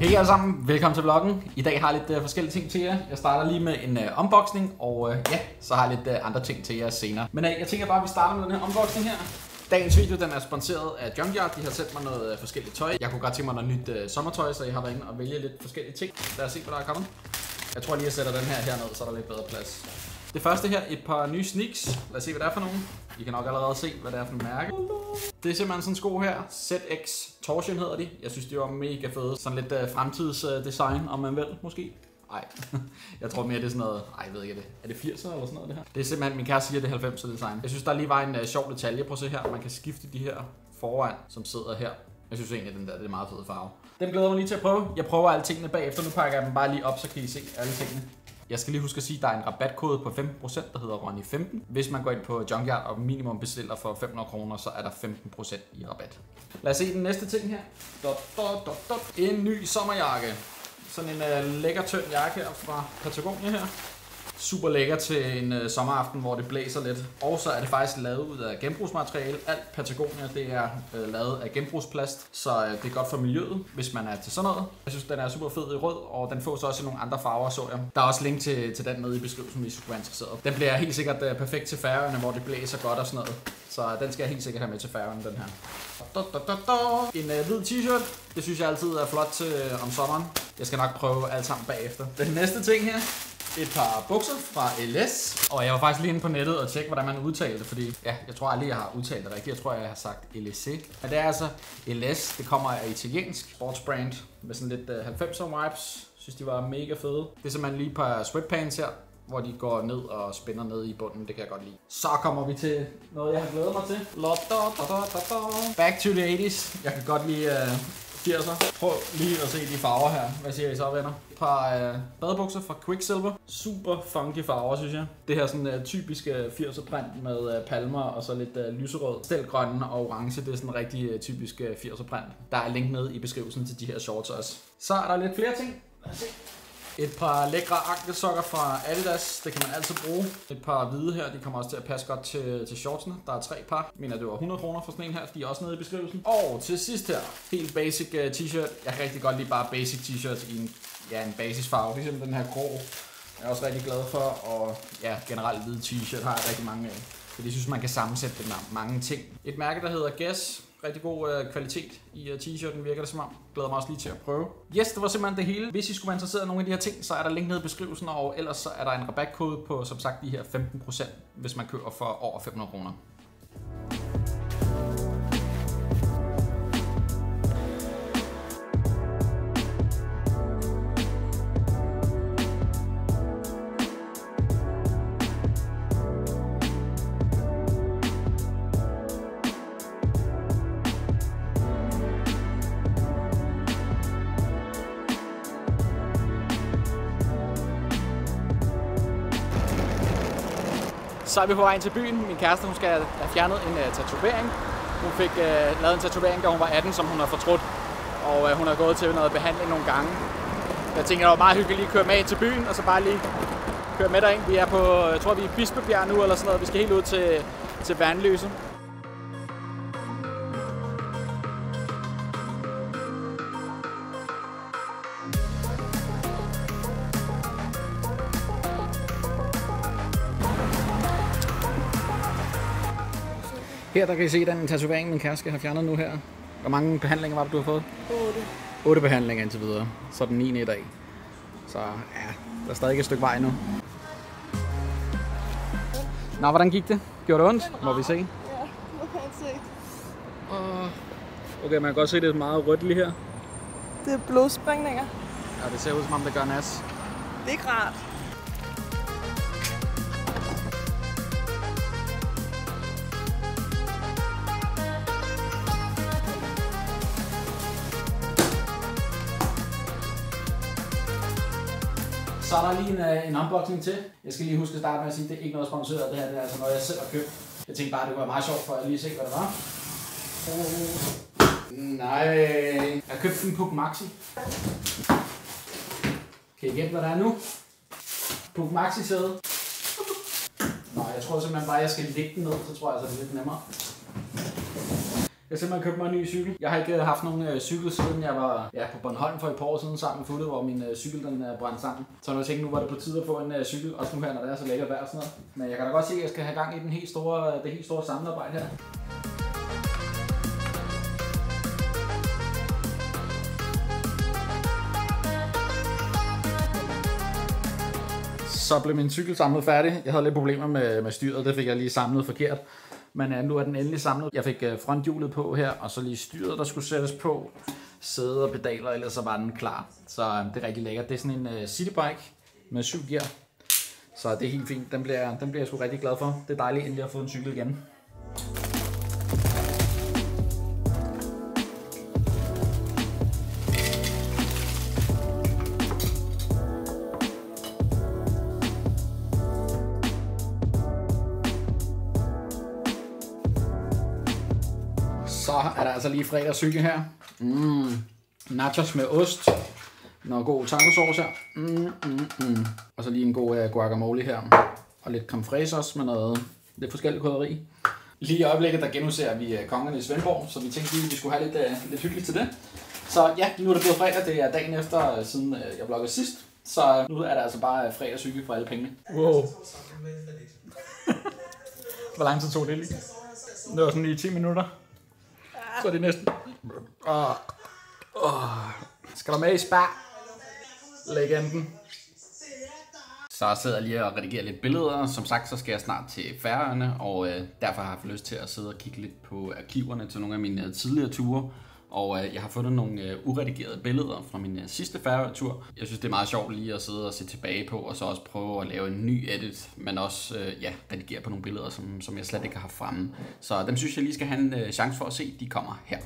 Hej alle sammen, velkommen til vloggen. I dag har jeg lidt forskellige ting til jer. Jeg starter lige med en unboxing, og så har jeg lidt andre ting til jer senere. Men jeg tænker bare, at vi starter med den her unboxing her. Dagens video den er sponsoreret af Junkyard. De har sendt mig noget forskelligt tøj. Jeg kunne godt tænke mig noget nyt sommertøj, så jeg har været inde og vælge lidt forskellige ting. Lad os se, hvad der er kommet. Jeg tror lige, jeg sætter den her herned, så er der lidt bedre plads. Det første her, et par nye sneaks. Lad os se, hvad det er for nogen. I kan nok allerede se, hvad det er for en mærke. Det er simpelthen sådan en sko her. ZX Torsion hedder de. Jeg synes, de var mega fede. Sådan lidt fremtidsdesign, om man vil, måske. Nej, jeg tror mere, det er sådan noget... Ej, jeg ved ikke, er det 80'er eller sådan noget, det her? Det er simpelthen, min kæreste siger, det er 90'er design. Jeg synes, der lige var en sjov detalje. Prøv at se her. Man kan skifte de her foran, som sidder her. Jeg synes egentlig, at den der det er meget fede farve. Den glæder mig lige til at prøve. Jeg prøver alle tingene bagefter. Nu pakker jeg dem bare lige op, så kan I se alle tingene. Jeg skal lige huske at sige, at der er en rabatkode på 15%, der hedder Ronny15. Hvis man går ind på Junkyard og minimum bestiller for 500 kroner, så er der 15% i rabat. Lad os se den næste ting her. En ny sommerjakke. Sådan en lækker tynd jakke her fra Patagonia her. Super lækker til en sommeraften, hvor det blæser lidt. Og så er det faktisk lavet ud af genbrugsmateriale. Alt Patagonia, det er lavet af genbrugsplast, så det er godt for miljøet, hvis man er til sådan noget. Jeg synes, den er super fed i rød, og den får så også i nogle andre farver, så jeg. Der er også link til den nede i beskrivelsen, hvis du skulle være interesseret. Den bliver helt sikkert perfekt til Færøerne, hvor det blæser godt og sådan noget. Så den skal jeg helt sikkert have med til Færøerne, den her. En hvid t-shirt. Det synes jeg altid er flot til om sommeren. Jeg skal nok prøve alt sammen bagefter. Den næste ting her. Et par bukser fra LS. Og jeg var faktisk lige inde på nettet og tjekke, hvordan man udtalte det, fordi jeg tror aldrig, jeg har udtalt det rigtigt. Jeg tror, jeg har sagt LSC. Men det er altså LS. Det kommer af italiensk sportsbrand med sådan lidt 90'er vibes. Synes, de var mega fede. Det er simpelthen lige et par sweatpants her, hvor de går ned og spænder ned i bunden. Det kan jeg godt lide. Så kommer vi til noget, jeg har glædet mig til. Back to the 80's. Jeg kan godt lide 80'er. Prøv lige at se de farver her. Hvad siger I så, venner? Et par badebukser fra Quicksilver. Super funky farver, synes jeg. Det her sådan typiske 80'er print med palmer og så lidt lyserød. Stelgrønne og orange. Det er sådan rigtig typisk 80'er print. Der er link ned i beskrivelsen til de her shorts også. Så er der lidt flere ting. Lad os se. Et par lækre ankelsokker fra Adidas, det kan man altid bruge. Et par hvide her, de kommer også til at passe godt til shortsene. Der er 3 par. Jeg mener, det var 100 kroner for sådan en her, de er også nede i beskrivelsen. Og til sidst her, helt basic t-shirt. Jeg kan rigtig godt lide bare basic t-shirts i en basisfarve. Det er simpelthen den her grå. Jeg er også rigtig glad for, og generelt hvide t-shirt har jeg rigtig mange af. Fordi jeg synes, man kan sammensætte det med mange ting. Et mærke, der hedder Guess. Rigtig god kvalitet i t-shirten, virker det som om. Glæder mig også lige til at prøve. Yes, det var simpelthen det hele. Hvis I skulle være interesseret i nogle af de her ting, så er der link nede i beskrivelsen, og ellers så er der en rabatkode på, som sagt, de her 15%, hvis man køber for over 500 kroner. Så er vi på vej ind til byen. Min kæreste hun skal have fjernet en tatovering. Hun fik lavet en tatovering, da hun var 18, som hun har fortrudt. Og hun har gået til noget behandling nogle gange. Jeg tænker, det var meget hyggeligt at køre med ind til byen, og så bare lige køre med derind. Vi er på, jeg tror vi er i Bispebjerg nu eller sådan noget. Vi skal helt ud til Vanløse. Her der kan I se den tatovering, min kæreste har fjernet nu her. Hvor mange behandlinger var det, du har fået? 8. 8 behandlinger indtil videre. Så den 9. i dag. Så ja, der er stadig et stykke vej nu. Nå, hvordan gik det? Gjorde det ondt? Må vi se? Ja, må man se. Okay, man kan godt se, at det er meget rødt lige her. Det er blodsprængninger. Ja, det ser ud som om det gør nas. Det er ikke rart. Så er der lige en unboxing til. Jeg skal lige huske at starte med at sige, at det er ikke noget sponsoreret. Det her det er altså noget, jeg selv har købt. Jeg tænkte bare, at det var meget sjovt for at lige se, hvad det var. Nej. Jeg har købt en Puk Maxi. Kan I gætte, hvad der er nu? Puk Maxi sæde. Nå, jeg tror simpelthen bare, at jeg skal lægge den ned, så tror jeg, at det er lidt nemmere. Jeg har simpelthen købt mig en ny cykel. Jeg har ikke haft nogen cykel, siden jeg var på Bornholm for et par år siden sammen med Futte, hvor min cykel den brændte sammen. Så jeg tænkte, nu var det på tide at få en cykel, også nu her, når det er så lækkert vejr og sådan noget. Men jeg kan da godt se, at jeg skal have gang i det helt store samlearbejde her. Så blev min cykel samlet færdig. Jeg havde lidt problemer med styret, det fik jeg lige samlet forkert. Men nu er den endelig samlet. Jeg fik fronthjulet på her, og så lige styret, der skulle sættes på. Sæde og pedaler, ellers så var den klar. Så det er rigtig lækkert. Det er sådan en citybike med 7 gear. Så det er helt fint. Den bliver jeg sgu rigtig glad for. Det er dejligt endelig at få en cykel igen. Så er der altså lige fredagscykel her. Nachos med ost. Noget god tacosauce her. Og så lige en god guacamole her. Og lidt creme fraise også med noget lidt forskelligt krydderi. Lige i øjeblikket der genudser vi kongerne i Svendborg, så vi tænkte lige, at vi skulle have lidt hyggeligt til det. Så ja, nu er det blevet fredag. Det er dagen efter, siden jeg vloggede sidst. Så nu er der altså bare fredagscykel for alle pengene. Wow. Hvor lang tid tog det lige? Det var sådan lige 10 minutter. Så er det næsten. Skal der med i spar? Legenden. Så sidder jeg lige og redigerer lidt billeder. Som sagt, så skal jeg snart til Færøerne, og derfor har jeg haft lyst til at sidde og kigge lidt på arkiverne til nogle af mine tidligere ture. Og jeg har fundet nogle uredigerede billeder fra min sidste Færø-tur. Jeg synes, det er meget sjovt lige at sidde og se tilbage på, og så også prøve at lave en ny edit, men også redigere på nogle billeder, som jeg slet ikke har haft fremme. Så dem synes jeg lige skal have en chance for at se. De kommer her.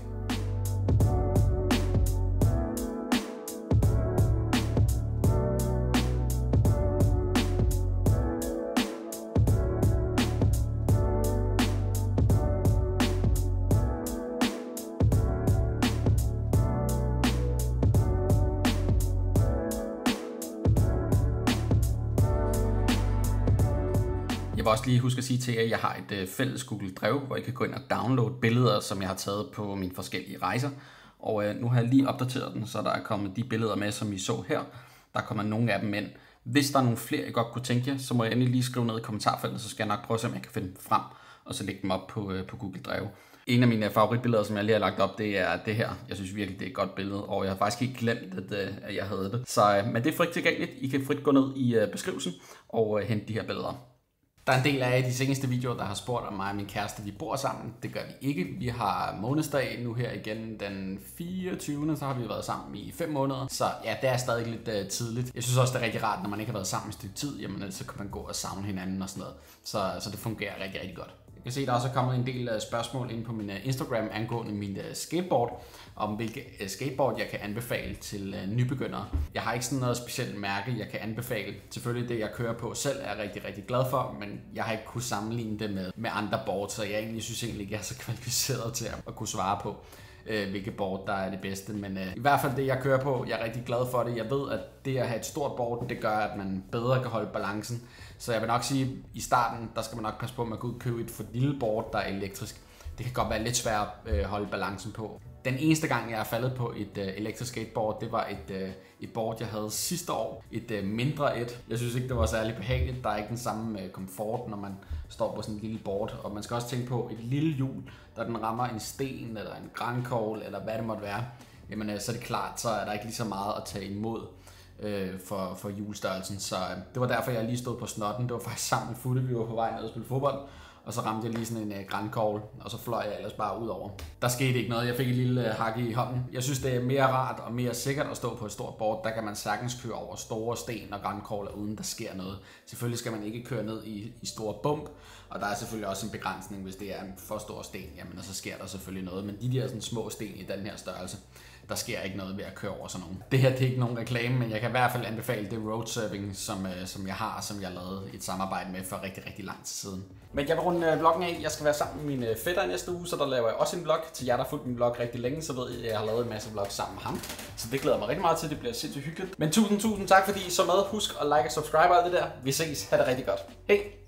Jeg vil også lige huske at sige til jer, at jeg har et fælles Google Drive, hvor I kan gå ind og downloade billeder, som jeg har taget på mine forskellige rejser. Og nu har jeg lige opdateret den, så der er kommet de billeder med, som I så her. Der kommer nogle af dem ind. Hvis der er nogle flere, I godt kunne tænke jer, så må jeg endelig lige skrive ned i kommentarfeltet, så skal jeg nok prøve at se, om jeg kan finde dem frem, og så lægge dem op på Google Drive. En af mine favoritbilleder, som jeg lige har lagt op, det er det her. Jeg synes virkelig, det er et godt billede, og jeg har faktisk ikke glemt, at jeg havde det. Så, men det er frit tilgængeligt. I kan frit gå ned i beskrivelsen og hente de her billeder. Der er en del af de seneste videoer, der har spurgt, om mig og min kæreste, vi bor sammen. Det gør vi ikke. Vi har månedsdag nu her igen den 24. Så har vi været sammen i 5 måneder. Så ja, det er stadig lidt tidligt. Jeg synes også, det er rigtig rart, når man ikke har været sammen et stykke tid. Jamen, så kan man gå og savne hinanden og sådan noget. Så det fungerer rigtig, rigtig godt. Jeg kan se, der også er kommet en del spørgsmål ind på min Instagram angående min skateboard, om hvilke skateboard jeg kan anbefale til nybegyndere. Jeg har ikke sådan noget specielt mærke, jeg kan anbefale. Selvfølgelig det, jeg kører på selv, er jeg rigtig, rigtig glad for, men jeg har ikke kunnet sammenligne det med andre boards, så jeg synes egentlig ikke, jeg er så kvalificeret til at kunne svare på, hvilke board der er det bedste. Men i hvert fald det, jeg kører på, jeg er rigtig glad for det. Jeg ved, at det at have et stort board, det gør, at man bedre kan holde balancen. Så jeg vil nok sige, at i starten, der skal man nok passe på, at man kan købe et for lille board, der er elektrisk. Det kan godt være lidt svært at holde balancen på. Den eneste gang, jeg er faldet på et elektrisk skateboard, det var et board, jeg havde sidste år. Et mindre et. Jeg synes ikke, det var særlig behageligt. Der er ikke den samme komfort, når man står på sådan et lille board. Og man skal også tænke på et lille hjul, der den rammer en sten eller en grankogl, eller hvad det måtte være. Jamen, så er det klart, så er der ikke lige så meget at tage imod for hjulstørrelsen. Så det var derfor, jeg lige stod på snotten. Det var faktisk sammen med Futte, vi var på vej ned og spille fodbold. Og så ramte jeg lige sådan en grankogl, og så fløj jeg ellers bare ud over. Der skete ikke noget. Jeg fik et lille hak i hånden. Jeg synes, det er mere rart og mere sikkert at stå på et stort board. Der kan man sagtens køre over store sten og grankogler, uden der sker noget. Selvfølgelig skal man ikke køre ned i store bump, og der er selvfølgelig også en begrænsning, hvis det er en for stor sten. Jamen, så sker der selvfølgelig noget. Men de der sådan små sten i den her størrelse, der sker ikke noget ved at køre over sådan nogen. Det her det er ikke nogen reklame, men jeg kan i hvert fald anbefale det roadsurfing, som jeg har, som jeg lavede et samarbejde med for rigtig, rigtig lang tid siden. Men jeg vil runde vloggen af. Jeg skal være sammen med min fætter næste uge, så der laver jeg også en vlog. Til jer, der har fulgt min vlog rigtig længe, så ved I, at jeg har lavet en masse vlogs sammen med ham. Så det glæder mig rigtig meget til. Det bliver sindssygt hyggeligt. Men tusind tak, fordi I så med. Husk at like og subscribe og alt det der. Vi ses. Ha' det rigtig godt. Hej!